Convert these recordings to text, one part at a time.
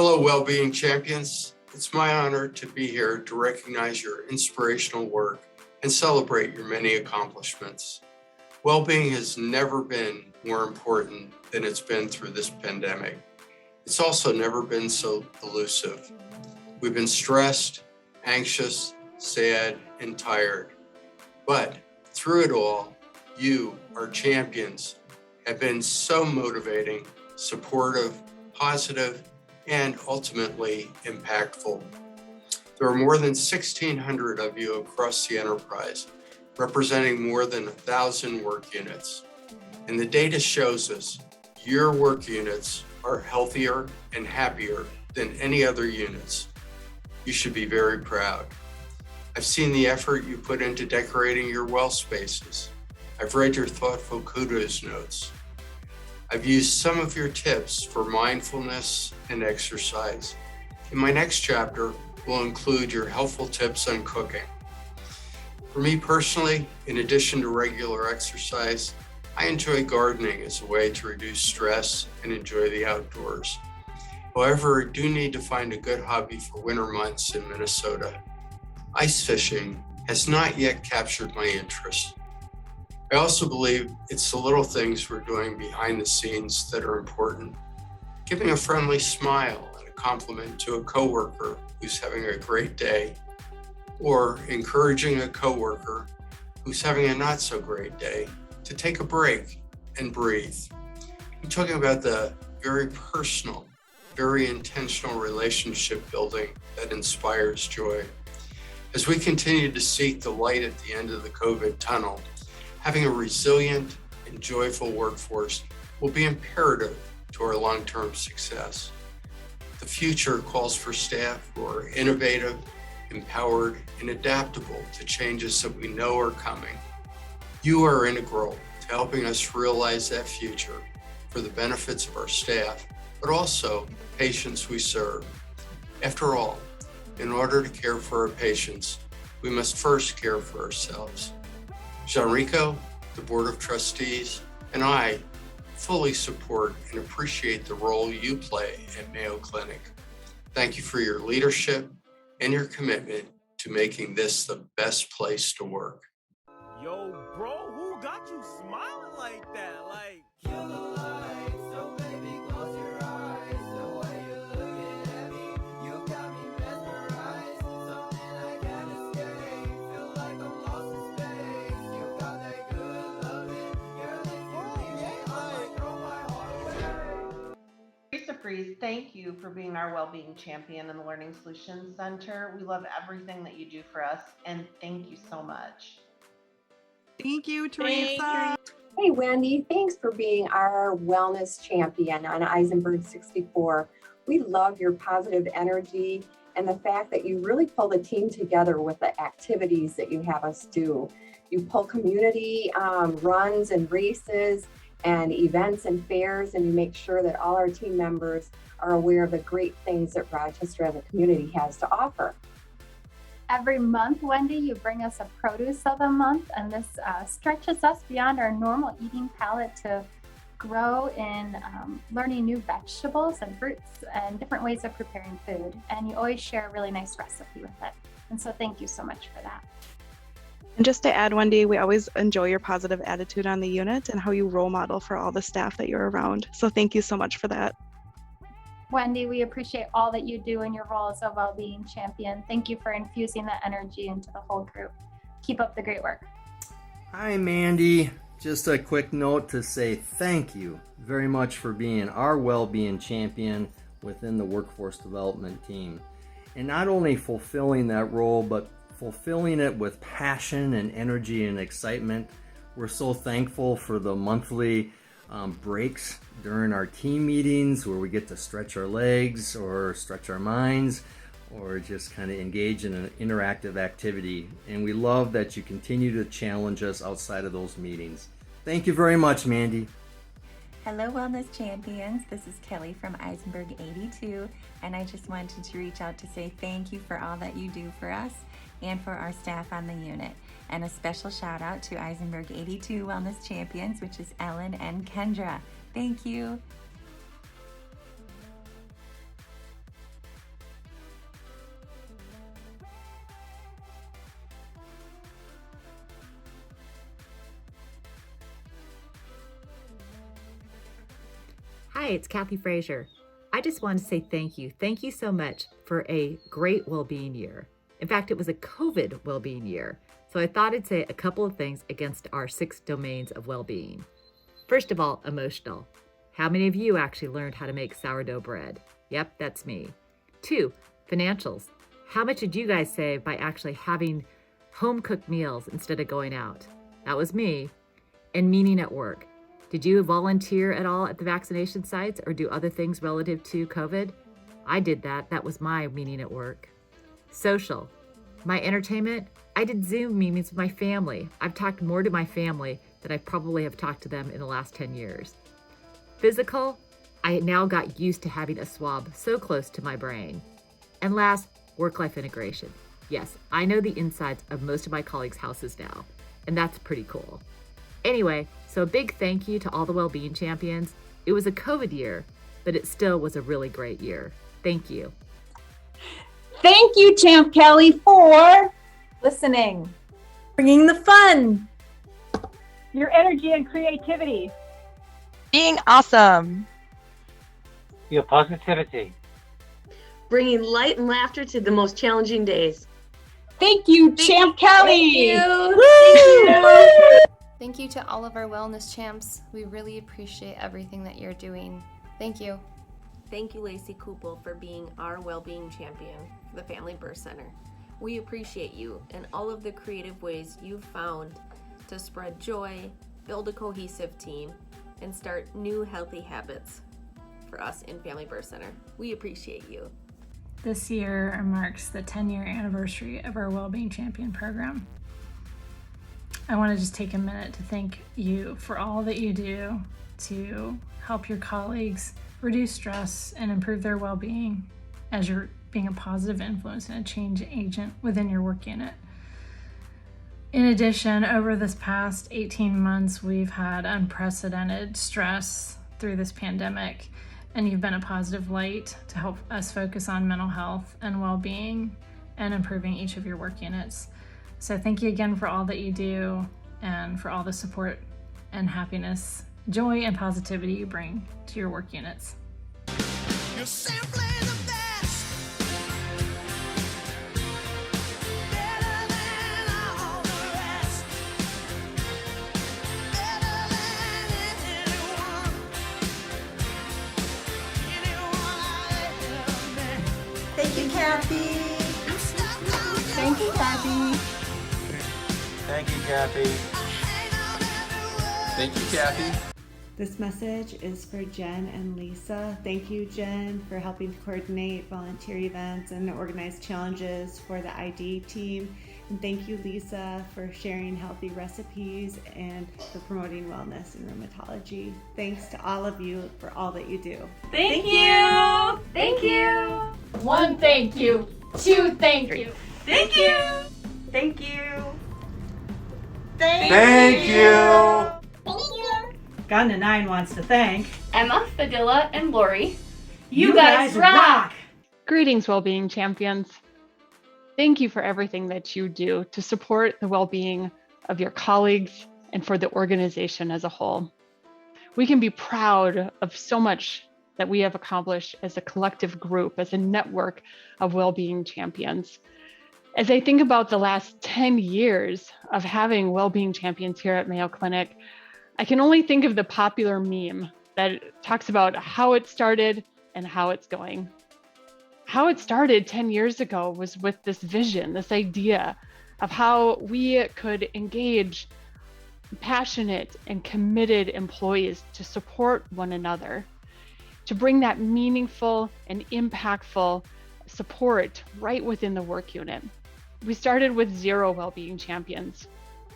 Hello, Wellbeing Champions. It's my honor to be here to recognize your inspirational work and celebrate your many accomplishments. Wellbeing has never been more important than it's been through this pandemic. It's also never been so elusive. We've been stressed, anxious, sad, and tired. But through it all, you, our champions, have been so motivating, supportive, positive, and ultimately impactful. There are more than 1,600 of you across the enterprise, representing more than 1,000 work units. And the data shows us your work units are healthier and happier than any other units. You should be very proud. I've seen the effort you put into decorating your well spaces. I've read your thoughtful kudos notes. I've used some of your tips for mindfulness and exercise. In my next chapter, we'll include your helpful tips on cooking. For me personally, in addition to regular exercise, I enjoy gardening as a way to reduce stress and enjoy the outdoors. However, I do need to find a good hobby for winter months in Minnesota. Ice fishing has not yet captured my interest. I also believe it's the little things we're doing behind the scenes that are important. Giving a friendly smile and a compliment to a coworker who's having a great day, or encouraging a coworker who's having a not so great day to take a break and breathe. I'm talking about the very personal, very intentional relationship building that inspires joy. As we continue to seek the light at the end of the COVID tunnel, having a resilient and joyful workforce will be imperative to our long-term success. The future calls for staff who are innovative, empowered, and adaptable to changes that we know are coming. You are integral to helping us realize that future for the benefits of our staff, but also the patients we serve. After all, in order to care for our patients, we must first care for ourselves. Jean-Rico, the Board of Trustees, and I fully support and appreciate the role you play at Mayo Clinic. Thank you for your leadership and your commitment to making this the best place to work. Yo, bro, who got you smiling like that? Like, kill the light, so baby, close your eyes. The way you're looking at me, you got me mesmerized. Something I can't escape, feel like I'm lost in space. You got that good loving, girl, if you leave me, I might throw my heart away. Teresa Freeze, thank you for being our Wellbeing Champion in the Learning Solutions Center. We love everything that you do for us, and thank you so much. Thank you, Teresa. Hey, Wendy, thanks for being our wellness champion on Eisenberg 64. We love your positive energy and the fact that you really pull the team together with the activities that you have us do. You pull community runs and races and events and fairs, and you make sure that all our team members are aware of the great things that Rochester as a community has to offer. Every month, Wendy, you bring us a produce of the month, and this stretches us beyond our normal eating palette to grow in learning new vegetables and fruits and different ways of preparing food. And you always share a really nice recipe with it. And so thank you so much for that. And just to add, Wendy, we always enjoy your positive attitude on the unit and how you role model for all the staff that you're around. So thank you so much for that. Wendy, we appreciate all that you do in your role as a well-being champion. Thank you for infusing that energy into the whole group. Keep up the great work. Hi, Mandy. Just a quick note to say thank you very much for being our well-being champion within the workforce development team. And not only fulfilling that role, but fulfilling it with passion and energy and excitement. We're so thankful for the monthly breaks during our team meetings where we get to stretch our legs or stretch our minds or just kind of engage in an interactive activity. And we love that you continue to challenge us outside of those meetings. Thank you very much, Mandy. Hello, Wellness Champions. This is Kelly from Eisenberg 82, and I just wanted to reach out to say thank you for all that you do for us and for our staff on the unit. And a special shout out to Eisenberg 82 Wellness Champions, which is Ellen and Kendra. Thank you. Hi, it's Kathy Frazier. I just want to say thank you. Thank you so much for a great well-being year. In fact, it was a COVID well-being year. So I thought I'd say a couple of things against our 6 domains of well-being. First of all, emotional. How many of you actually learned how to make sourdough bread? Yep, that's me. 2, financials. How much did you guys save by actually having home-cooked meals instead of going out? That was me. And meaning at work. Did you volunteer at all at the vaccination sites or do other things relative to COVID? I did that. That was my meaning at work. Social. My entertainment, I did Zoom meetings with my family. I've talked more to my family than I probably have talked to them in the last 10 years. Physical, I now got used to having a swab so close to my brain. And last, work-life integration. Yes, I know the insides of most of my colleagues' houses now, and that's pretty cool. Anyway, so a big thank you to all the well-being champions. It was a COVID year, but it still was a really great year. Thank you. Thank you, Champ Kelly, for listening, bringing the fun, your energy and creativity, being awesome, your positivity, bringing light and laughter to the most challenging days. Thank you, Champ Kelly. Thank you. Thank you to all of our wellness champs. We really appreciate everything that you're doing. Thank you. Thank you, Lacey Kupel, for being our well-being champion for the Family Birth Center. We appreciate you and all of the creative ways you've found to spread joy, build a cohesive team, and start new healthy habits for us in Family Birth Center. We appreciate you. This year marks the 10-year anniversary of our Wellbeing Champion program. I want to just take a minute to thank you for all that you do to help your colleagues reduce stress and improve their well-being as you're being a positive influence and a change agent within your work unit. In addition, over this past 18 months, we've had unprecedented stress through this pandemic, and you've been a positive light to help us focus on mental health and well-being and improving each of your work units. So thank you again for all that you do and for all the support and happiness, joy, and positivity you bring to your work units. You're simply the best. Better than all the rest. Better than anyone. Anyone I've ever met. Thank you, Kathy. Thank you, Kathy. Thank you, Kathy. Thank you, Kathy. This message is for Jen and Lisa. Thank you, Jen, for helping to coordinate volunteer events and organize challenges for the ID team. And thank you, Lisa, for sharing healthy recipes and for promoting wellness in rheumatology. Thanks to all of you for all that you do. Thank you. Thank you. 1, thank you. 2, thank you. Thank you. Thank you. Thank you. Gun to 9 wants to thank Emma, Fadila, and Lori. You guys rock! Greetings, well-being champions. Thank you for everything that you do to support the well-being of your colleagues and for the organization as a whole. We can be proud of so much that we have accomplished as a collective group, as a network of well-being champions. As I think about the last 10 years of having well-being champions here at Mayo Clinic, I can only think of the popular meme that talks about how it started and how it's going. How it started 10 years ago was with this vision, this idea of how we could engage passionate and committed employees to support one another, to bring that meaningful and impactful support right within the work unit. We started with 0 well-being champions.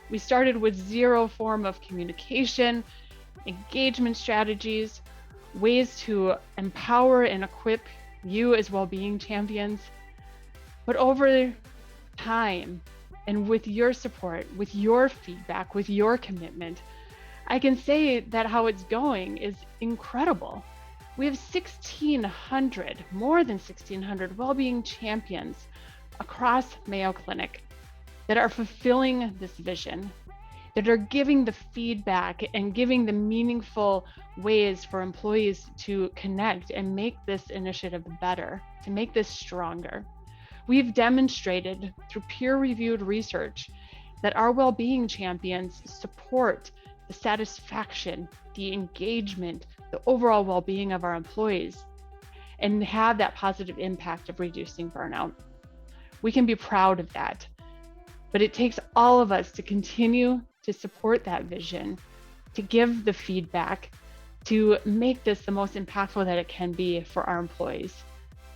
We started with 0 form of communication, engagement strategies, ways to empower and equip you as well-being champions. But over time, and with your support, with your feedback, with your commitment, I can say that how it's going is incredible. We have 1,600, more than 1,600 well-being champions across Mayo Clinic that are fulfilling this vision. that are giving the feedback and giving the meaningful ways for employees to connect and make this initiative better, to make this stronger. We've demonstrated through peer-reviewed research that our well-being champions support the satisfaction, the engagement, the overall well-being of our employees, and have that positive impact of reducing burnout. We can be proud of that, but it takes all of us to continue to support that vision, to give the feedback, to make this the most impactful that it can be for our employees.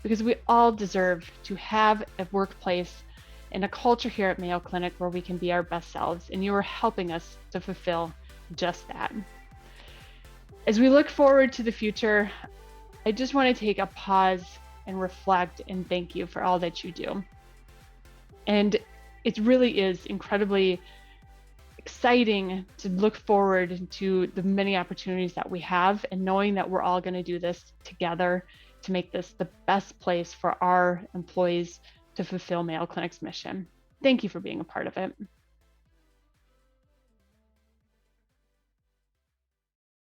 Because we all deserve to have a workplace and a culture here at Mayo Clinic where we can be our best selves, and you are helping us to fulfill just that. As we look forward to the future, I just want to take a pause and reflect and thank you for all that you do. And it really is incredibly exciting to look forward to the many opportunities that we have, and knowing that we're all going to do this together to make this the best place for our employees to fulfill Mayo Clinic's mission. Thank you for being a part of it.